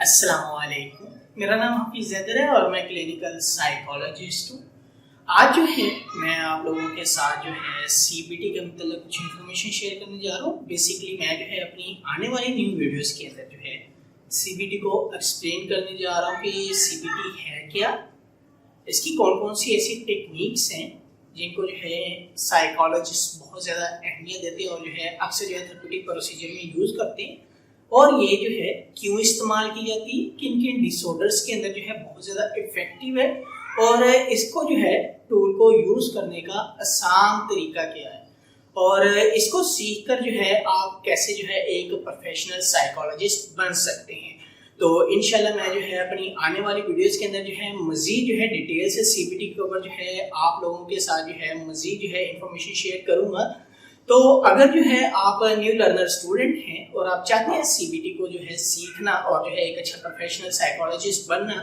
अस्सलाम वालेकुम। मेरा नाम हफीज़ हैदर है और मैं क्लिनिकल साइकोलॉजिस्ट हूँ। आज जो है मैं आप लोगों के साथ जो है सीबीटी के मतलब कुछ इन्फॉर्मेशन शेयर करने जा रहा हूँ। बेसिकली मैं जो है अपनी आने वाली न्यू वीडियोस के अंदर जो है सीबीटी को एक्सप्लेन करने जा रहा हूँ कि सीबीटी है क्या, इसकी कौन कौन सी ऐसी टेक्निक्स हैं जिनको जो है साइकोलॉजिस्ट बहुत ज़्यादा अहमियत देते हैं और जो है अक्सर जो है थेरेप्यूटिक प्रोसीजर में यूज़ करते हैं, और ये जो है क्यों इस्तेमाल की जाती है, किन किन डिसऑर्डर्स के अंदर जो है बहुत ज़्यादा इफेक्टिव है, और इसको जो है टूल को यूज़ करने का आसान तरीका क्या है, और इसको सीख कर जो है आप कैसे जो है एक प्रोफेशनल साइकोलॉजिस्ट बन सकते हैं। तो इंशाल्लाह मैं जो है अपनी आने वाली वीडियोस के अंदर जो है मज़ीद जो है डिटेल से सीबीटी के ऊपर जो है आप लोगों के साथ जो है मज़ीद जो है इंफॉर्मेशन शेयर करूँगा। तो अगर जो है आप न्यू लर्नर स्टूडेंट हैं और आप चाहते हैं सीबीटी को जो है सीखना और जो है एक अच्छा प्रोफेशनल साइकोलॉजिस्ट बनना,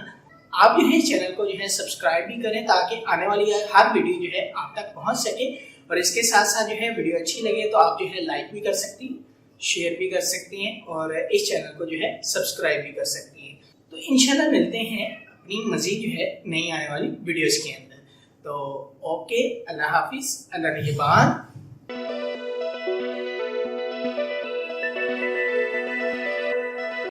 आप जो है चैनल को जो है सब्सक्राइब भी करें ताकि आने वाली हर वीडियो जो है आप तक पहुंच सके। और इसके साथ साथ जो है वीडियो अच्छी लगे तो आप जो है लाइक भी कर सकती हैं, शेयर भी कर सकती हैं और इस चैनल को जो है सब्सक्राइब भी कर सकती हैं। तो इंशाल्लाह मिलते हैं अपनी मज़ीद जो है नई आने वाली वीडियोज़ के अंदर। तो ओके, अल्लाह हाफिज़, अल्लाह निगहबान।